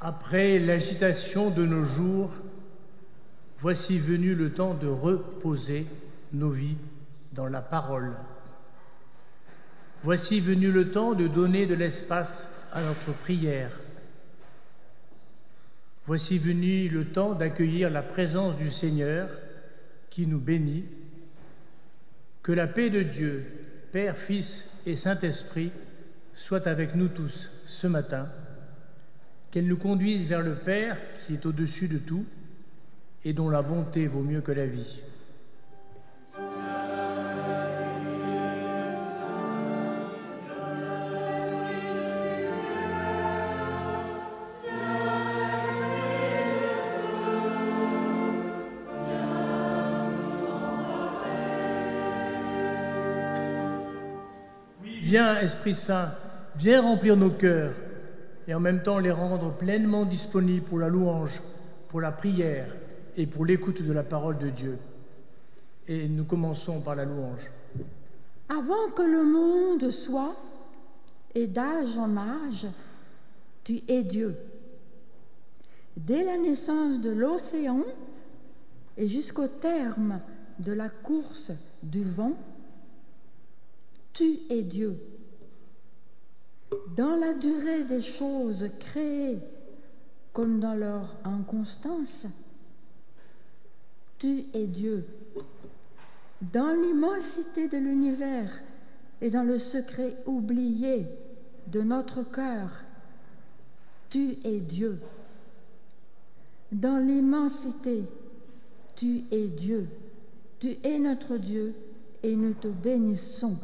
Après l'agitation de nos jours, voici venu le temps de reposer nos vies dans la parole. Voici venu le temps de donner de l'espace à notre prière. Voici venu le temps d'accueillir la présence du Seigneur qui nous bénit. Que la paix de Dieu, Père, Fils et Saint-Esprit, soit avec nous tous ce matin, qu'elle nous conduise vers le Père qui est au-dessus de tout et dont la bonté vaut mieux que la vie. Viens, Esprit Saint, viens remplir nos cœurs et en même temps les rendre pleinement disponibles pour la louange, pour la prière et pour l'écoute de la parole de Dieu. Et nous commençons par la louange. Avant que le monde soit, et d'âge en âge, tu es Dieu. Dès la naissance de l'océan et jusqu'au terme de la course du vent, tu es Dieu. Dans la durée des choses créées comme dans leur inconstance, tu es Dieu. Dans l'immensité de l'univers et dans le secret oublié de notre cœur, tu es Dieu. Dans l'immensité, tu es Dieu. Tu es notre Dieu et nous te bénissons.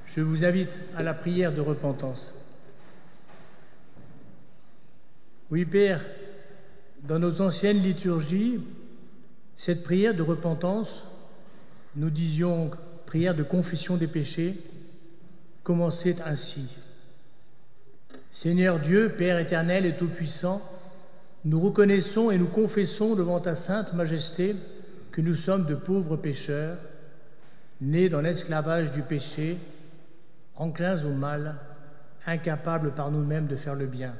Je vous invite à la prière de repentance. Oui, Père, dans nos anciennes liturgies, cette prière de repentance, nous disions prière de confession des péchés, commençait ainsi. Seigneur Dieu, Père éternel et tout-puissant, nous reconnaissons et nous confessons devant ta sainte majesté que nous sommes de pauvres pécheurs, nés dans l'esclavage du péché, enclins au mal, incapables par nous-mêmes de faire le bien.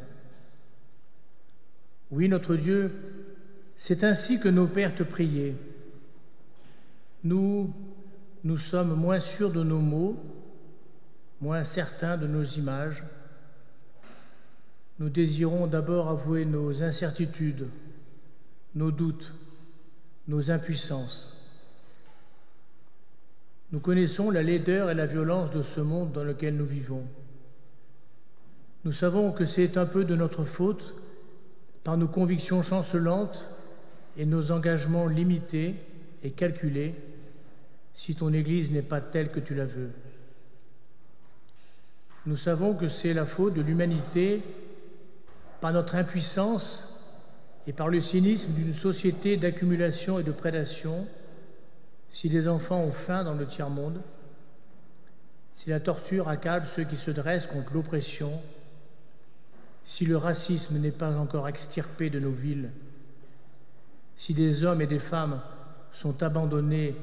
Oui, notre Dieu, c'est ainsi que nos pères te priaient. Nous sommes moins sûrs de nos mots, moins certains de nos images. Nous désirons d'abord avouer nos incertitudes, nos doutes, nos impuissances. Nous connaissons la laideur et la violence de ce monde dans lequel nous vivons. Nous savons que c'est un peu de notre faute, par nos convictions chancelantes et nos engagements limités et calculés, si ton Église n'est pas telle que tu la veux. Nous savons que c'est la faute de l'humanité, par notre impuissance et par le cynisme d'une société d'accumulation et de prédation, si les enfants ont faim dans le tiers-monde, si la torture accable ceux qui se dressent contre l'oppression, si le racisme n'est pas encore extirpé de nos villes, si des hommes et des femmes sont abandonnés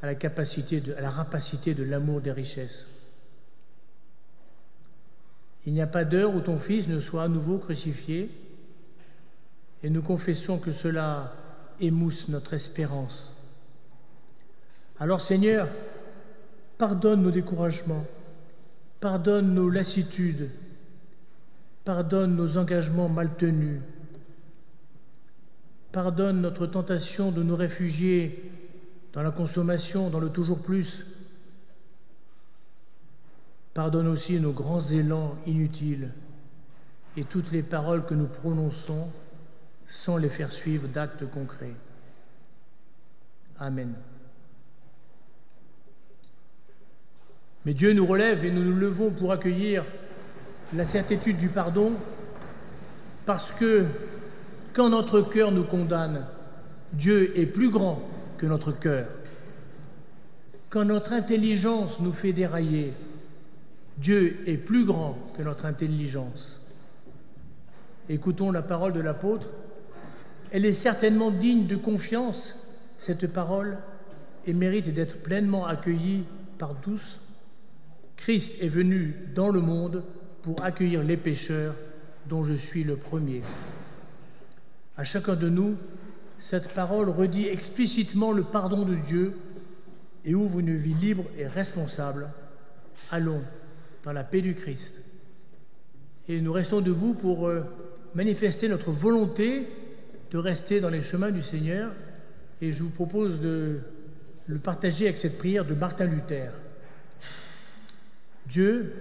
à la rapacité de l'amour des richesses. Il n'y a pas d'heure où ton Fils ne soit à nouveau crucifié, et nous confessons que cela émousse notre espérance. Alors Seigneur, pardonne nos découragements, pardonne nos lassitudes, pardonne nos engagements mal tenus, pardonne notre tentation de nous réfugier dans la consommation, dans le toujours plus. Pardonne aussi nos grands élans inutiles et toutes les paroles que nous prononçons sans les faire suivre d'actes concrets. Amen. Mais Dieu nous relève et nous nous levons pour accueillir la certitude du pardon, parce que quand notre cœur nous condamne, Dieu est plus grand que notre cœur. Quand notre intelligence nous fait dérailler, Dieu est plus grand que notre intelligence. Écoutons la parole de l'apôtre. Elle est certainement digne de confiance, cette parole, et mérite d'être pleinement accueillie par tous. Christ est venu dans le monde pour accueillir les pécheurs, dont je suis le premier. À chacun de nous, cette parole redit explicitement le pardon de Dieu et ouvre une vie libre et responsable. Allons dans la paix du Christ. Et nous restons debout pour manifester notre volonté de rester dans les chemins du Seigneur. Et je vous propose de le partager avec cette prière de Martin Luther. Dieu,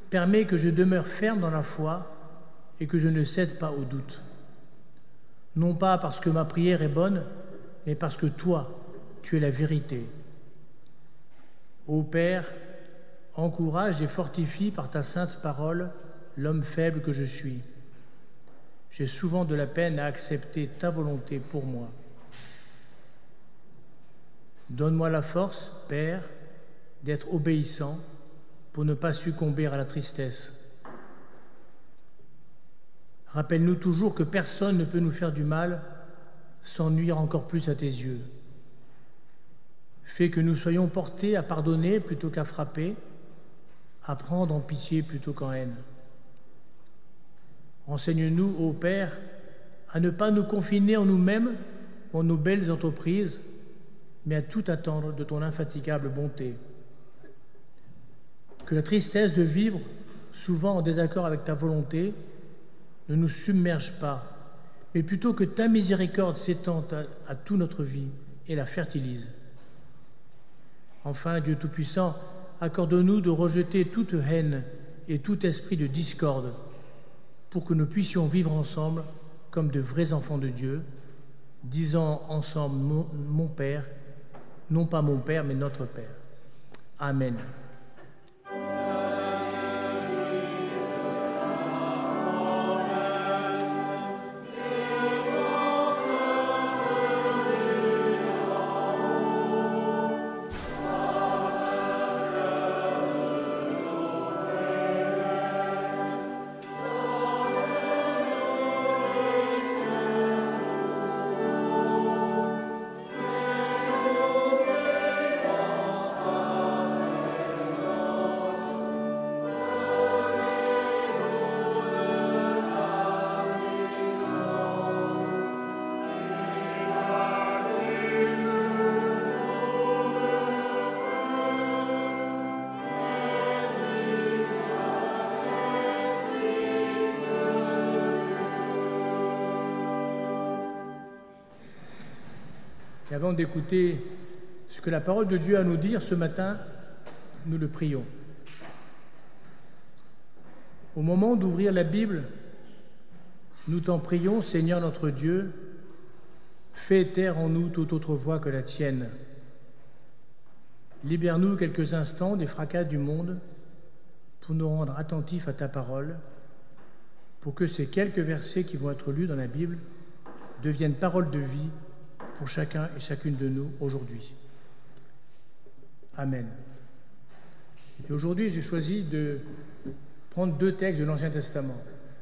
permet que je demeure ferme dans la foi et que je ne cède pas au doute. Non pas parce que ma prière est bonne, mais parce que toi, tu es la vérité. Ô Père, encourage et fortifie par ta sainte parole l'homme faible que je suis. J'ai souvent de la peine à accepter ta volonté pour moi. Donne-moi la force, Père, d'être obéissant pour ne pas succomber à la tristesse. Rappelle-nous toujours que personne ne peut nous faire du mal sans nuire encore plus à tes yeux. Fais que nous soyons portés à pardonner plutôt qu'à frapper, à prendre en pitié plutôt qu'en haine. Enseigne-nous, ô Père, à ne pas nous confiner en nous-mêmes ou en nos belles entreprises, mais à tout attendre de ton infatigable bonté. Que la tristesse de vivre, souvent en désaccord avec ta volonté, ne nous submerge pas, mais plutôt que ta miséricorde s'étende à toute notre vie et la fertilise. Enfin, Dieu Tout-Puissant, accorde-nous de rejeter toute haine et tout esprit de discorde pour que nous puissions vivre ensemble comme de vrais enfants de Dieu, disant ensemble mon Père, non pas mon Père, mais notre Père. Amen. Et avant d'écouter ce que la parole de Dieu a à nous dire ce matin, nous le prions. Au moment d'ouvrir la Bible, nous t'en prions, Seigneur notre Dieu, fais taire en nous toute autre voix que la tienne. Libère-nous quelques instants des fracas du monde pour nous rendre attentifs à ta parole, pour que ces quelques versets qui vont être lus dans la Bible deviennent paroles de vie pour chacun et chacune de nous aujourd'hui. Amen. Et aujourd'hui, j'ai choisi de prendre 2 textes de l'Ancien Testament,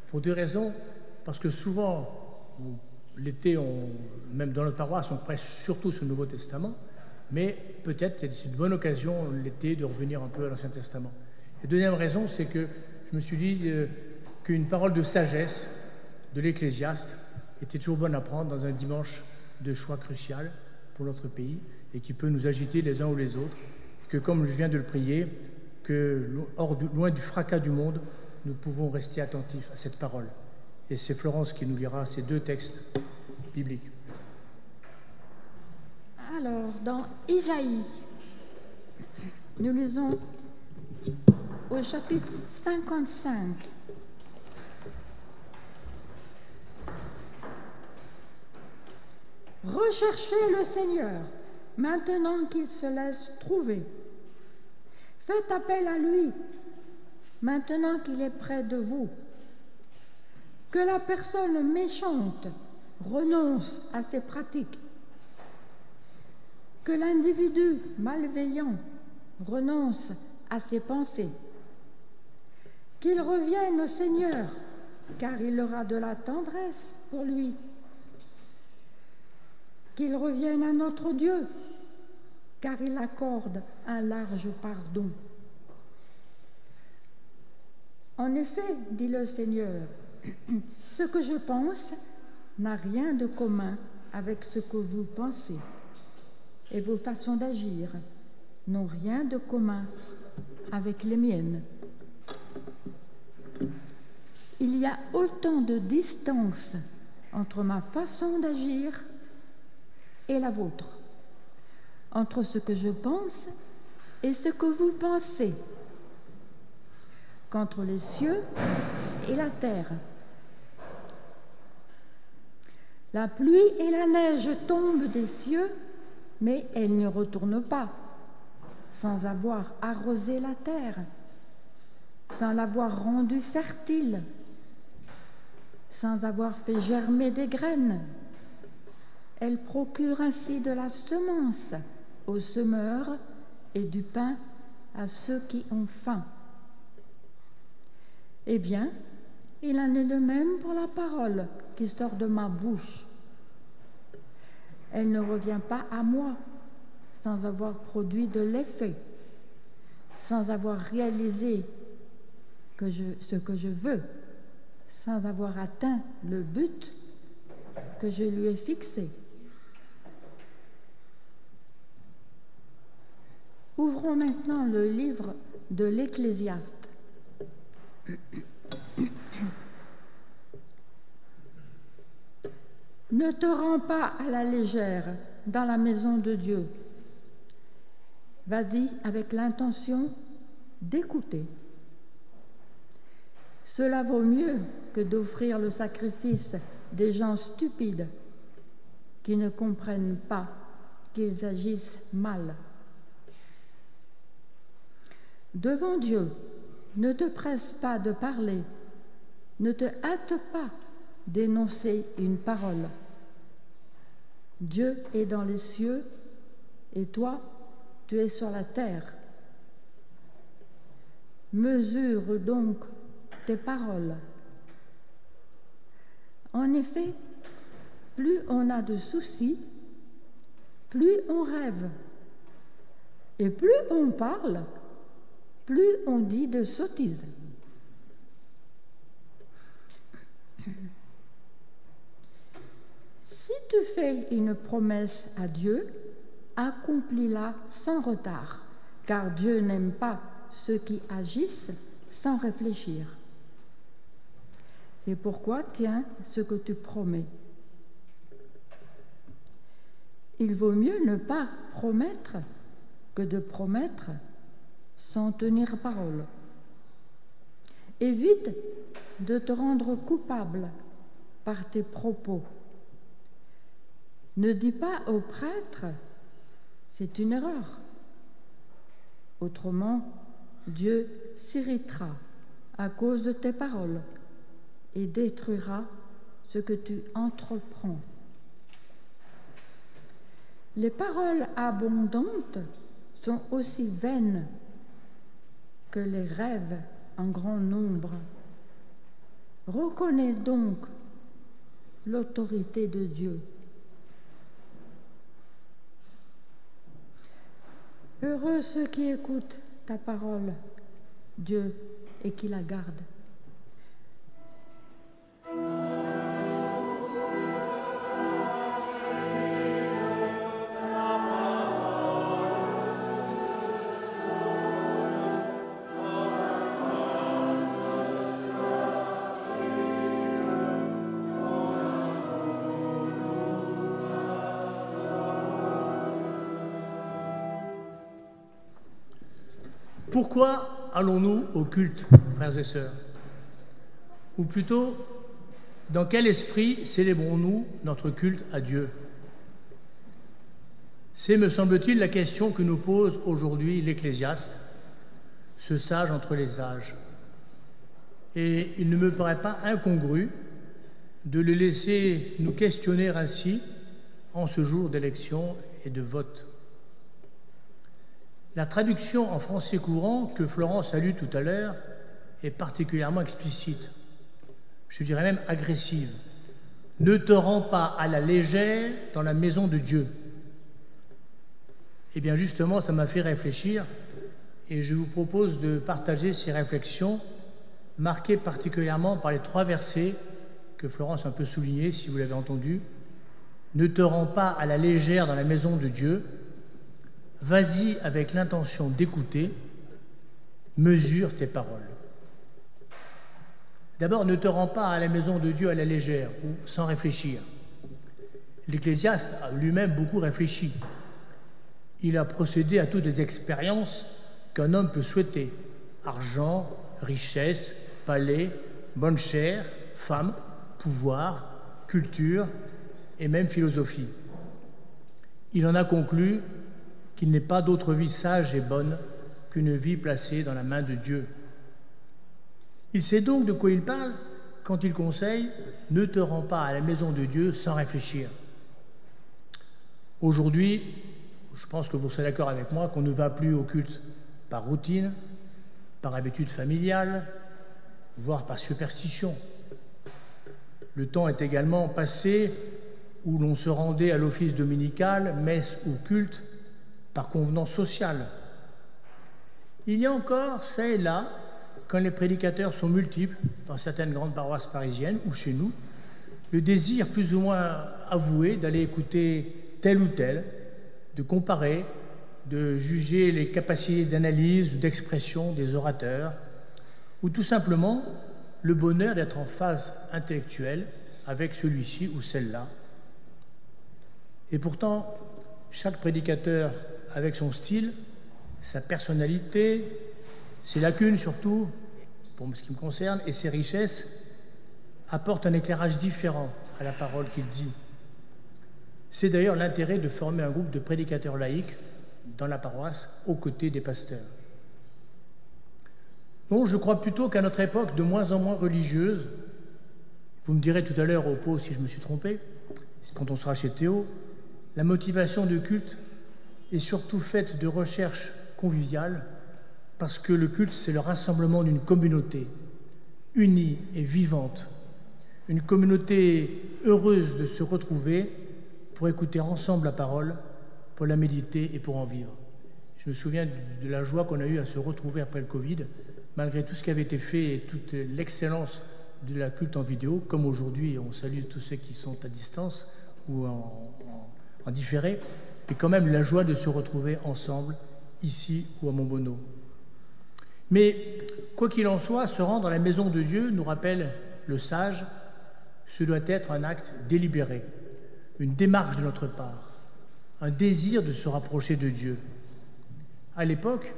pour 2 raisons, parce que souvent, l'été, même dans notre paroisse, on prêche surtout sur le Nouveau Testament, mais peut-être c'est une bonne occasion l'été de revenir un peu à l'Ancien Testament. Et 2e raison, c'est que je me suis dit qu'une parole de sagesse de l'Ecclésiaste était toujours bonne à prendre dans un dimanche de choix crucial pour notre pays et qui peut nous agiter les uns ou les autres. Et que comme je viens de le prier, que loin du fracas du monde, nous pouvons rester attentifs à cette parole. Et c'est Florence qui nous lira ces 2 textes bibliques. Alors, dans Isaïe, nous lisons au chapitre 55. Recherchez le Seigneur, maintenant qu'il se laisse trouver. Faites appel à lui, maintenant qu'il est près de vous. Que la personne méchante renonce à ses pratiques. Que l'individu malveillant renonce à ses pensées. Qu'il revienne au Seigneur, car il aura de la tendresse pour lui. Qu'il revienne à notre Dieu, car il accorde un large pardon. En effet, dit le Seigneur, ce que je pense n'a rien de commun avec ce que vous pensez, et vos façons d'agir n'ont rien de commun avec les miennes. Il y a autant de distance entre ma façon d'agir et la vôtre, entre ce que je pense et ce que vous pensez, qu'entre les cieux et la terre. La pluie et la neige tombent des cieux, mais elles ne retournent pas, sans avoir arrosé la terre, sans l'avoir rendue fertile, sans avoir fait germer des graines. Elles procurent ainsi de la semence aux semeurs et du pain à ceux qui ont faim. Eh bien, il en est de même pour la parole qui sort de ma bouche. Elle ne revient pas à moi sans avoir produit de l'effet, sans avoir réalisé ce que je veux, sans avoir atteint le but que je lui ai fixé. Ouvrons maintenant le livre de l'Ecclésiaste. Ne te rends pas à la légère dans la maison de Dieu. Vas-y avec l'intention d'écouter. Cela vaut mieux que d'offrir le sacrifice des gens stupides qui ne comprennent pas qu'ils agissent mal. Devant Dieu, ne te presse pas de parler, ne te hâte pas d'énoncer une parole. Dieu est dans les cieux et toi, tu es sur la terre. Mesure donc tes paroles. En effet, plus on a de soucis, plus on rêve. Et plus on parle, plus on dit de sottises. Si tu fais une promesse à Dieu, accomplis-la sans retard, car Dieu n'aime pas ceux qui agissent sans réfléchir. C'est pourquoi tiens ce que tu promets. Il vaut mieux ne pas promettre que de promettre sans tenir parole. évite de te rendre coupable par tes propos. Ne dis pas au prêtre « c'est une erreur ». Autrement, Dieu s'irritera à cause de tes paroles et détruira ce que tu entreprends. Les paroles abondantes sont aussi vaines que les rêves en grand nombre. Reconnais donc l'autorité de Dieu. Heureux ceux qui écoutent ta parole, Dieu, et qui la gardent. Pourquoi allons-nous au culte, frères et sœurs? Ou plutôt, dans quel esprit célébrons-nous notre culte à Dieu? C'est, me semble-t-il, la question que nous pose aujourd'hui l'Ecclésiaste, ce sage entre les âges. Et il ne me paraît pas incongru de le laisser nous questionner ainsi en ce jour d'élection et de vote. La traduction en français courant que Florence a lue tout à l'heure est particulièrement explicite, je dirais même agressive. « Ne te rends pas à la légère dans la maison de Dieu ». Eh bien justement, ça m'a fait réfléchir et je vous propose de partager ces réflexions marquées particulièrement par les 3 versets que Florence a un peu soulignés, si vous l'avez entendu. « Ne te rends pas à la légère dans la maison de Dieu ». Vas-y avec l'intention d'écouter, mesure tes paroles. D'abord, ne te rends pas à la maison de Dieu à la légère ou sans réfléchir. L'Ecclésiaste a lui-même beaucoup réfléchi. Il a procédé à toutes les expériences qu'un homme peut souhaiter. Argent, richesse, palais, bonne chère, femme, pouvoir, culture et même philosophie. Il en a conclu qu'il n'est pas d'autre vie sage et bonne qu'une vie placée dans la main de Dieu. Il sait donc de quoi il parle quand il conseille « Ne te rends pas à la maison de Dieu sans réfléchir ». Aujourd'hui, je pense que vous serez d'accord avec moi qu'on ne va plus au culte par routine, par habitude familiale, voire par superstition. Le temps est également passé où l'on se rendait à l'office dominical, messe ou culte, par convenance sociale. Il y a encore, ça et là, quand les prédicateurs sont multiples, dans certaines grandes paroisses parisiennes ou chez nous, le désir plus ou moins avoué d'aller écouter tel ou tel, de comparer, de juger les capacités d'analyse ou d'expression des orateurs, ou tout simplement le bonheur d'être en phase intellectuelle avec celui-ci ou celle-là. Et pourtant, chaque prédicateur avec son style, sa personnalité, ses lacunes surtout, pour ce qui me concerne, et ses richesses, apporte un éclairage différent à la parole qu'il dit. C'est d'ailleurs l'intérêt de former un groupe de prédicateurs laïcs dans la paroisse aux côtés des pasteurs. Non, je crois plutôt qu'à notre époque de moins en moins religieuse, vous me direz tout à l'heure au pot si je me suis trompé, quand on sera chez Théo, la motivation du culte est surtout faite de recherche conviviale, parce que le culte, c'est le rassemblement d'une communauté unie et vivante, une communauté heureuse de se retrouver pour écouter ensemble la parole, pour la méditer et pour en vivre. Je me souviens de la joie qu'on a eue à se retrouver après le Covid, malgré tout ce qui avait été fait et toute l'excellence de la culte en vidéo, comme aujourd'hui, on salue tous ceux qui sont à distance ou en différé, mais quand même la joie de se retrouver ensemble, ici ou à Montbonneau. Mais, quoi qu'il en soit, se rendre à la maison de Dieu, nous rappelle le sage, ce doit être un acte délibéré, une démarche de notre part, un désir de se rapprocher de Dieu. À l'époque,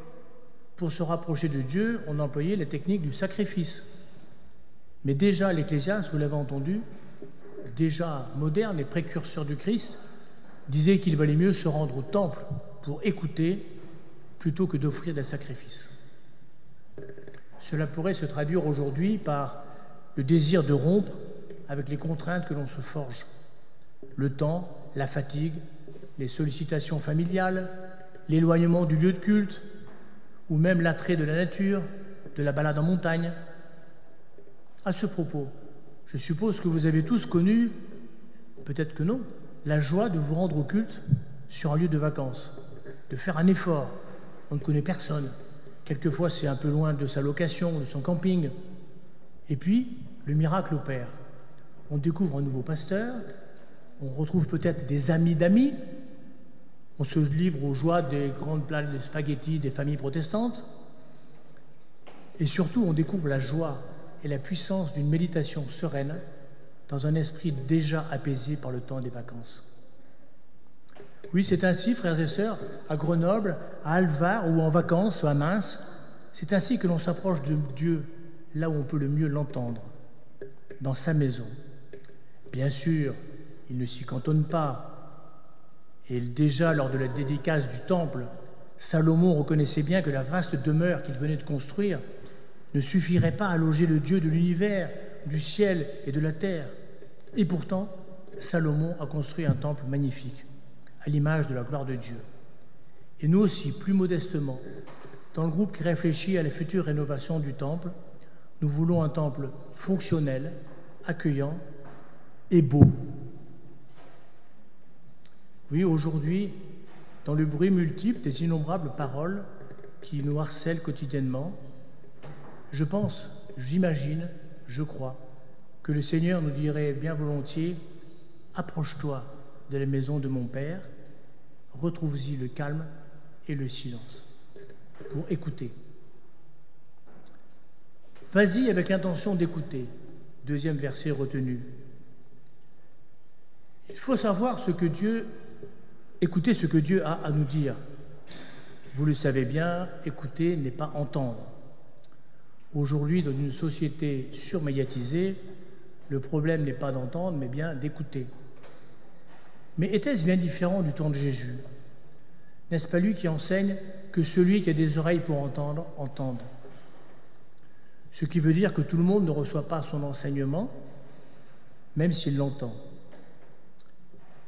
pour se rapprocher de Dieu, on employait la technique du sacrifice. Mais déjà l'Ecclésiaste, vous l'avez entendu, déjà moderne et précurseur du Christ, disait qu'il valait mieux se rendre au temple pour écouter plutôt que d'offrir des sacrifices. Cela pourrait se traduire aujourd'hui par le désir de rompre avec les contraintes que l'on se forge. Le temps, la fatigue, les sollicitations familiales, l'éloignement du lieu de culte, ou même l'attrait de la nature, de la balade en montagne. À ce propos, je suppose que vous avez tous connu, peut-être que non, la joie de vous rendre au culte sur un lieu de vacances, de faire un effort. On ne connaît personne. Quelquefois, c'est un peu loin de sa location, de son camping. Et puis, le miracle opère. On découvre un nouveau pasteur, on retrouve peut-être des amis d'amis, on se livre aux joies des grandes plates de spaghettis des familles protestantes, et surtout, on découvre la joie et la puissance d'une méditation sereine dans un esprit déjà apaisé par le temps des vacances. Oui, c'est ainsi, frères et sœurs, à Grenoble, à Alvar ou en vacances ou à Mainz, c'est ainsi que l'on s'approche de Dieu, là où on peut le mieux l'entendre, dans sa maison. Bien sûr, il ne s'y cantonne pas. Et déjà, lors de la dédicace du temple, Salomon reconnaissait bien que la vaste demeure qu'il venait de construire ne suffirait pas à loger le Dieu de l'univers, du ciel et de la terre. Et pourtant, Salomon a construit un temple magnifique, à l'image de la gloire de Dieu. Et nous aussi, plus modestement, dans le groupe qui réfléchit à la future rénovation du temple, nous voulons un temple fonctionnel, accueillant et beau. Oui, aujourd'hui, dans le bruit multiple des innombrables paroles qui nous harcèlent quotidiennement, je pense, j'imagine, je crois, que le Seigneur nous dirait bien volontiers « Approche-toi de la maison de mon Père, retrouve-y le calme et le silence, pour écouter. » Vas-y avec l'intention d'écouter. Deuxième verset retenu. Il faut savoir écouter ce que Dieu a à nous dire. Vous le savez bien, écouter n'est pas entendre. Aujourd'hui, dans une société surmédiatisée, le problème n'est pas d'entendre, mais bien d'écouter. Mais était-ce bien différent du temps de Jésus? N'est-ce pas lui qui enseigne que celui qui a des oreilles pour entendre, entende? Ce qui veut dire que tout le monde ne reçoit pas son enseignement, même s'il l'entend.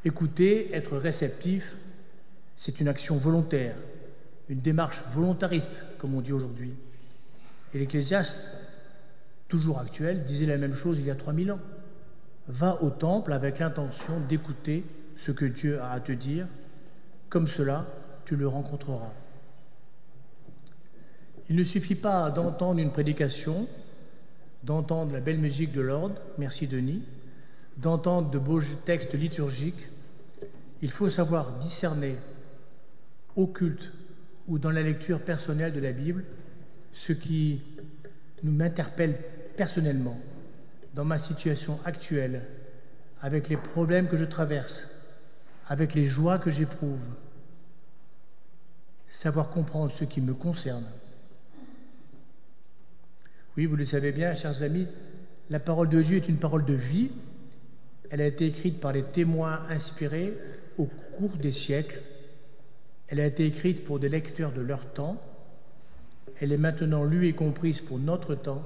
Écouter, être réceptif, c'est une action volontaire, une démarche volontariste, comme on dit aujourd'hui. Et l'Ecclésiaste, toujours actuel, disait la même chose il y a 3000 ans. Va au temple avec l'intention d'écouter ce que Dieu a à te dire, comme cela, tu le rencontreras. Il ne suffit pas d'entendre une prédication, d'entendre la belle musique de l'ordre, merci Denis, d'entendre de beaux textes liturgiques. Il faut savoir discerner au culte ou dans la lecture personnelle de la Bible ce qui m'interpelle personnellement dans ma situation actuelle, avec les problèmes que je traverse, avec les joies que j'éprouve. Savoir comprendre ce qui me concerne. Oui, vous le savez bien, chers amis, la parole de Dieu est une parole de vie. Elle a été écrite par les témoins inspirés au cours des siècles. Elle a été écrite pour des lecteurs de leur temps. Elle est maintenant lue et comprise pour notre temps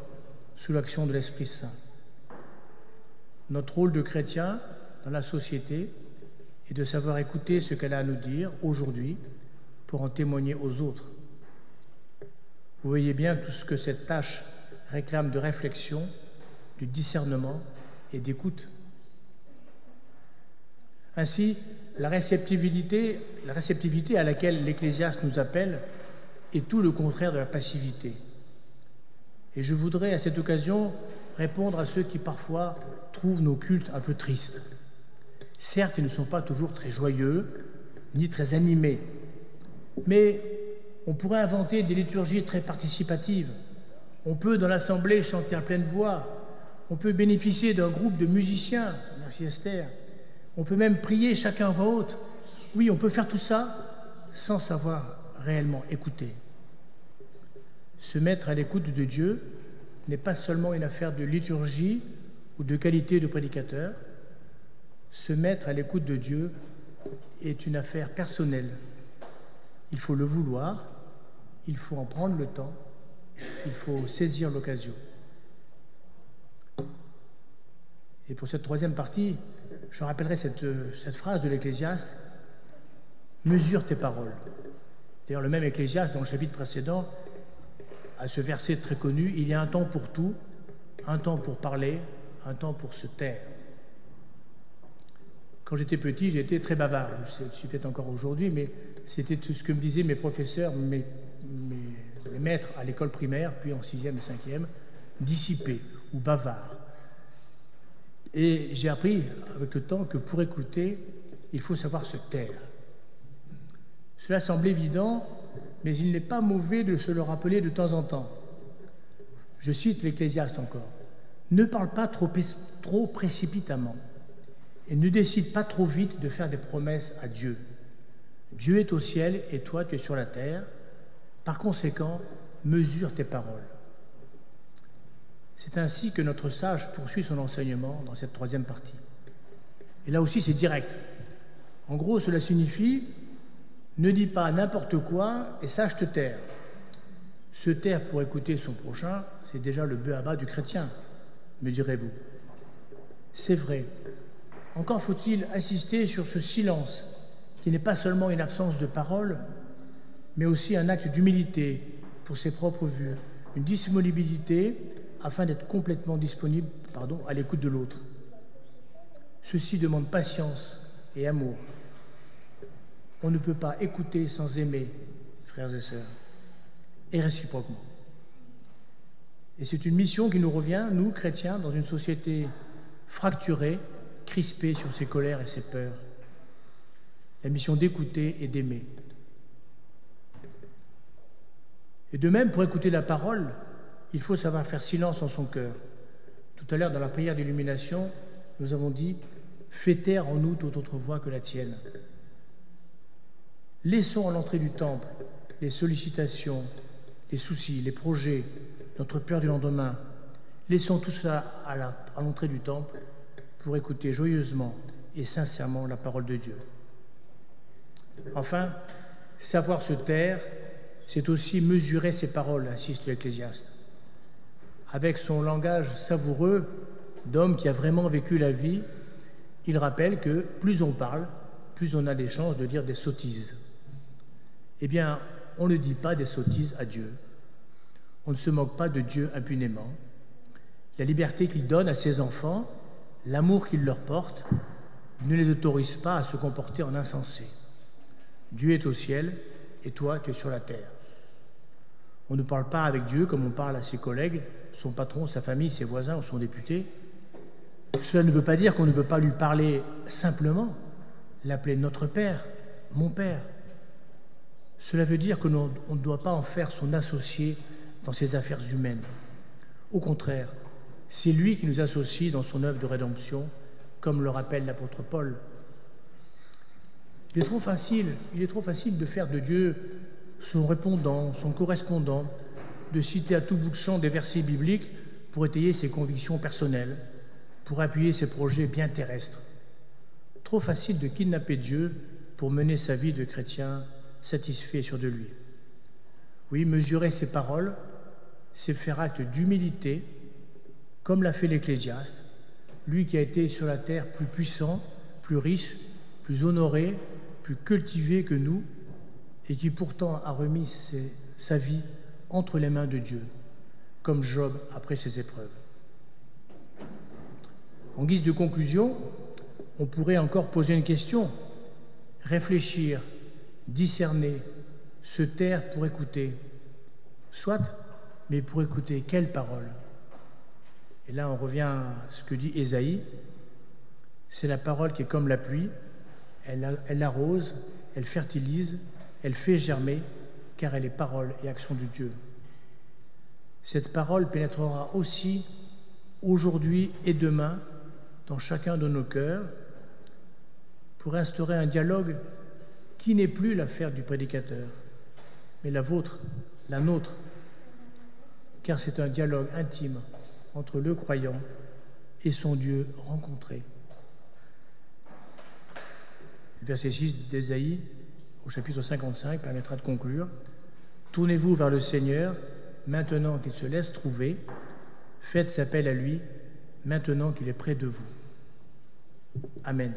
sous l'action de l'Esprit Saint. Notre rôle de chrétien dans la société est de savoir écouter ce qu'elle a à nous dire aujourd'hui pour en témoigner aux autres. Vous voyez bien tout ce que cette tâche réclame de réflexion, de discernement et d'écoute. Ainsi, la réceptivité à laquelle l'Ecclésiaste nous appelle est tout le contraire de la passivité. Et je voudrais à cette occasion répondre à ceux qui parfois trouvent nos cultes un peu tristes. Certes, ils ne sont pas toujours très joyeux, ni très animés, mais on pourrait inventer des liturgies très participatives. On peut, dans l'assemblée, chanter à pleine voix. On peut bénéficier d'un groupe de musiciens, merci Esther. On peut même prier chacun à voix haute. Oui, on peut faire tout ça sans savoir réellement écouter. Se mettre à l'écoute de Dieu n'est pas seulement une affaire de liturgie ou de qualité de prédicateur. Se mettre à l'écoute de Dieu est une affaire personnelle. Il faut le vouloir, il faut en prendre le temps, il faut saisir l'occasion. Et pour cette troisième partie, je rappellerai cette phrase de l'Ecclésiaste: « Mesure tes paroles ». D'ailleurs, le même Ecclésiaste, dans le chapitre précédent, a ce verset très connu: « Il y a un temps pour tout, un temps pour parler, un temps pour se taire ». Quand j'étais petit, j'ai été très bavard. Je suis peut-être encore aujourd'hui, mais c'était tout ce que me disaient mes professeurs, mes maîtres à l'école primaire, puis en 6e et 5e, dissipé ou bavard. Et j'ai appris avec le temps que pour écouter, il faut savoir se taire. Cela semble évident, mais il n'est pas mauvais de se le rappeler de temps en temps. Je cite l'Ecclésiaste encore: « Ne parle pas trop précipitamment et ne décide pas trop vite de faire des promesses à Dieu. Dieu est au ciel et toi tu es sur la terre. Par conséquent, mesure tes paroles. » C'est ainsi que notre sage poursuit son enseignement dans cette troisième partie. Et là aussi, c'est direct. En gros, cela signifie: ne dis pas n'importe quoi et sache te taire. Se taire pour écouter son prochain, c'est déjà le b.a.-ba du chrétien, me direz-vous. C'est vrai. Encore faut-il insister sur ce silence, qui n'est pas seulement une absence de parole, mais aussi un acte d'humilité pour ses propres vues, une disponibilité afin d'être complètement disponible à l'écoute de l'autre. Ceci demande patience et amour. On ne peut pas écouter sans aimer, frères et sœurs, et réciproquement. Et c'est une mission qui nous revient, nous, chrétiens, dans une société fracturée, crispée sur ses colères et ses peurs. La mission d'écouter et d'aimer. Et de même, pour écouter la parole, il faut savoir faire silence en son cœur. Tout à l'heure, dans la prière d'illumination, nous avons dit « Fais taire en nous toute autre voix que la tienne ». Laissons à l'entrée du temple les sollicitations, les soucis, les projets, notre peur du lendemain. Laissons tout ça à l'entrée du temple pour écouter joyeusement et sincèrement la parole de Dieu. Enfin, savoir se taire, c'est aussi mesurer ses paroles, insiste l'Ecclésiaste. Avec son langage savoureux d'homme qui a vraiment vécu la vie, il rappelle que plus on parle, plus on a des chances de dire des sottises. Eh bien, on ne dit pas des sottises à Dieu. On ne se moque pas de Dieu impunément. La liberté qu'il donne à ses enfants, l'amour qu'il leur porte, ne les autorise pas à se comporter en insensés. Dieu est au ciel et toi, tu es sur la terre. On ne parle pas avec Dieu comme on parle à ses collègues, son patron, sa famille, ses voisins ou son député. Cela ne veut pas dire qu'on ne peut pas lui parler simplement, l'appeler notre Père, mon Père. Cela veut dire que l'on ne doit pas en faire son associé dans ses affaires humaines. Au contraire, c'est lui qui nous associe dans son œuvre de rédemption, comme le rappelle l'apôtre Paul. Il est trop facile de faire de Dieu son répondant, son correspondant, de citer à tout bout de champ des versets bibliques pour étayer ses convictions personnelles, pour appuyer ses projets bien terrestres. Trop facile de kidnapper Dieu pour mener sa vie de chrétien satisfait et sûr de lui. Oui, mesurer ses paroles, c'est faire acte d'humilité, comme l'a fait l'Ecclésiaste, lui qui a été sur la terre plus puissant, plus riche, plus honoré, plus cultivé que nous, et qui pourtant a remis sa vie entre les mains de Dieu, comme Job après ses épreuves. En guise de conclusion, on pourrait encore poser une question, réfléchir, discerner, se taire pour écouter. Soit, mais pour écouter quelle parole? Et là, on revient à ce que dit Ésaïe. C'est la parole qui est comme la pluie. Elle arrose, elle fertilise, elle fait germer, car elle est parole et action de Dieu. Cette parole pénétrera aussi aujourd'hui et demain dans chacun de nos cœurs pour instaurer un dialogue qui n'est plus l'affaire du prédicateur, mais la vôtre, la nôtre. car c'est un dialogue intime entre le croyant et son Dieu rencontré. Le verset 6 d'Ésaïe, au chapitre 55, permettra de conclure. « Tournez-vous vers le Seigneur, maintenant qu'il se laisse trouver. Faites appel à lui, maintenant qu'il est près de vous. » Amen.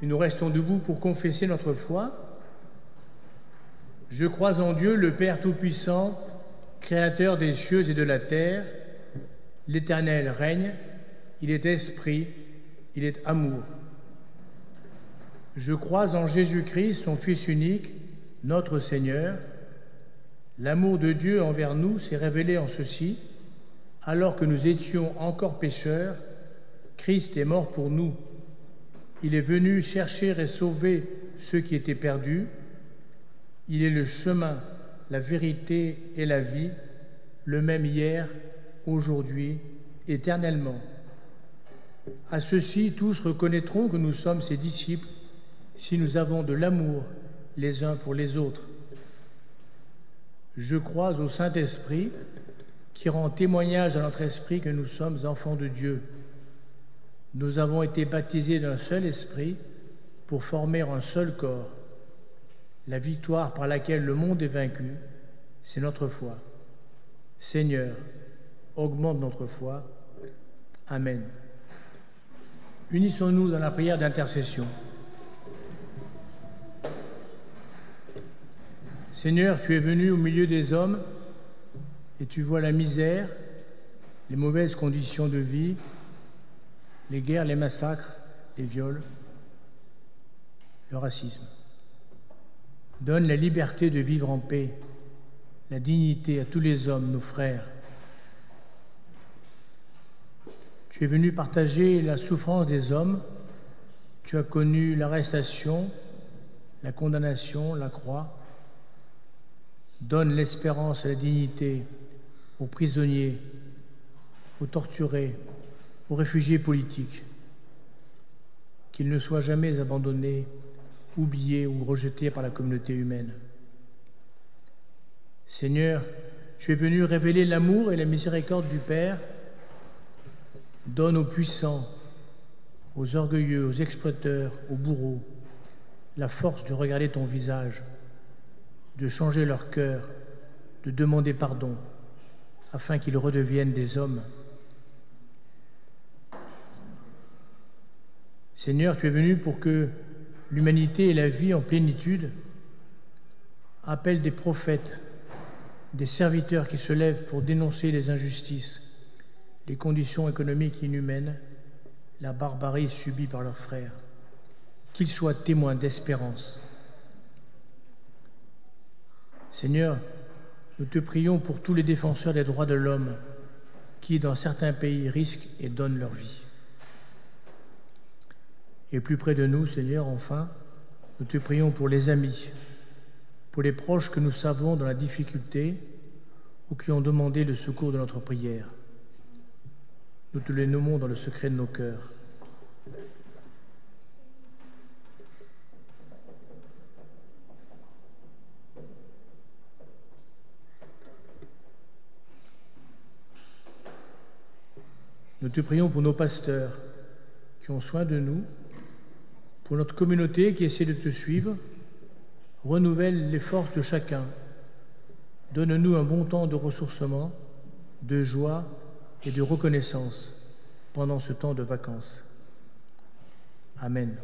et nous restons debout pour confesser notre foi. Je crois en Dieu, le Père Tout-Puissant, Créateur des cieux et de la terre. L'Éternel règne, il est esprit, il est amour. Je crois en Jésus-Christ, son Fils unique, notre Seigneur. L'amour de Dieu envers nous s'est révélé en ceci: alors que nous étions encore pécheurs, Christ est mort pour nous. Il est venu chercher et sauver ceux qui étaient perdus. Il est le chemin, la vérité et la vie, le même hier, aujourd'hui, éternellement. À ceux-ci, tous reconnaîtront que nous sommes ses disciples si nous avons de l'amour les uns pour les autres. Je crois au Saint-Esprit qui rend témoignage à notre esprit que nous sommes enfants de Dieu. Nous avons été baptisés d'un seul esprit pour former un seul corps. La victoire par laquelle le monde est vaincu, c'est notre foi. Seigneur, augmente notre foi. Amen. Unissons-nous dans la prière d'intercession. Seigneur, tu es venu au milieu des hommes et tu vois la misère, les mauvaises conditions de vie, les guerres, les massacres, les viols, le racisme. Donne la liberté de vivre en paix, la dignité à tous les hommes, nos frères. Tu es venu partager la souffrance des hommes. Tu as connu l'arrestation, la condamnation, la croix. Donne l'espérance et la dignité aux prisonniers, aux torturés, aux réfugiés politiques, qu'ils ne soient jamais abandonnés, oubliés ou rejetés par la communauté humaine. Seigneur, tu es venu révéler l'amour et la miséricorde du Père. Donne aux puissants, aux orgueilleux, aux exploiteurs, aux bourreaux, la force de regarder ton visage, de changer leur cœur, de demander pardon, afin qu'ils redeviennent des hommes. Seigneur, tu es venu pour que l'humanité et la vie en plénitude appellent des prophètes, des serviteurs qui se lèvent pour dénoncer les injustices, les conditions économiques inhumaines, la barbarie subie par leurs frères, qu'ils soient témoins d'espérance. Seigneur, nous te prions pour tous les défenseurs des droits de l'homme qui, dans certains pays, risquent et donnent leur vie. Et plus près de nous, Seigneur, enfin, nous te prions pour les amis, pour les proches que nous savons dans la difficulté ou qui ont demandé le secours de notre prière. Nous te les nommons dans le secret de nos cœurs. Nous te prions pour nos pasteurs qui ont soin de nous, pour notre communauté qui essaie de te suivre. Renouvelle les forces de chacun. Donne-nous un bon temps de ressourcement, de joie et de reconnaissance pendant ce temps de vacances. Amen.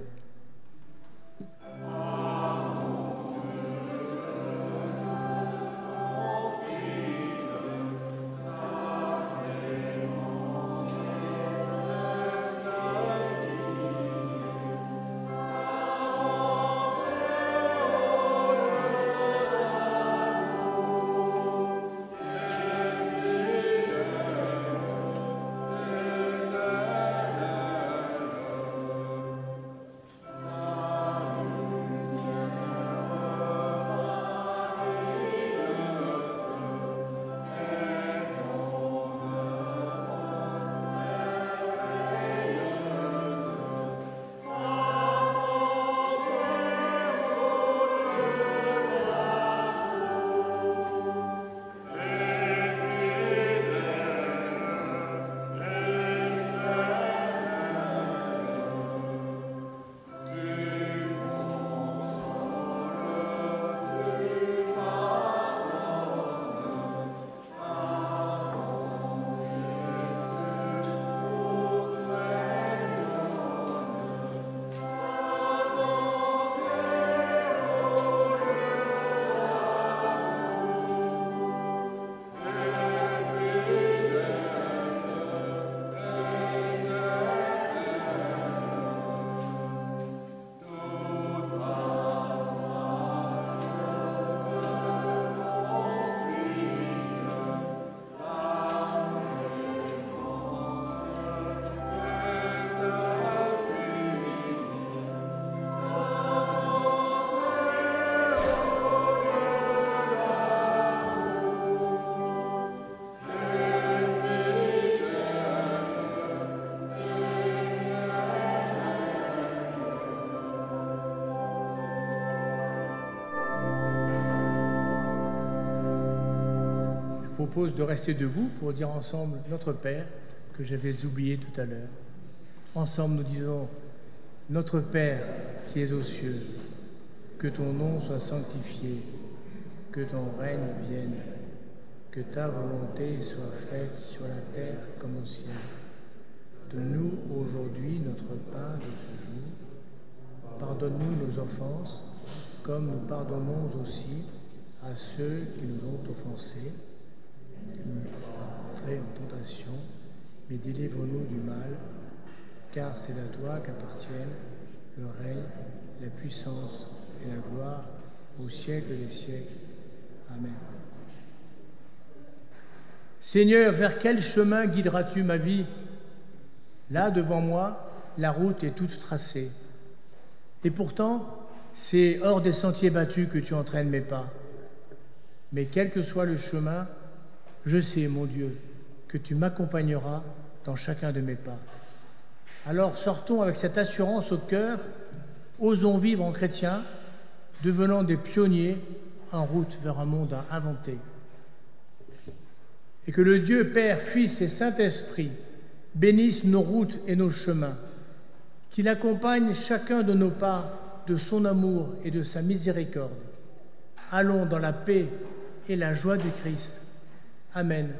propose de rester debout pour dire ensemble notre Père, que j'avais oublié tout à l'heure. Ensemble, nous disons « Notre Père qui es aux cieux, que ton nom soit sanctifié, que ton règne vienne, que ta volonté soit faite sur la terre comme au ciel. Donne-nous aujourd'hui notre pain de ce jour. Pardonne-nous nos offenses, comme nous pardonnons aussi à ceux qui nous ont offensés. Ne nous fais pas entrer en tentation, mais délivre-nous du mal, car c'est à toi qu'appartiennent le règne, la puissance et la gloire au siècle des siècles. Amen. Seigneur, vers quel chemin guideras-tu ma vie? Là, devant moi, la route est toute tracée. Et pourtant, c'est hors des sentiers battus que tu entraînes mes pas. Mais quel que soit le chemin, je sais, mon Dieu, que tu m'accompagneras dans chacun de mes pas. Alors sortons avec cette assurance au cœur, osons vivre en chrétiens, devenant des pionniers en route vers un monde à inventer. Et que le Dieu Père, Fils et Saint-Esprit bénisse nos routes et nos chemins, qu'il accompagne chacun de nos pas de son amour et de sa miséricorde. Allons dans la paix et la joie du Christ. Amen.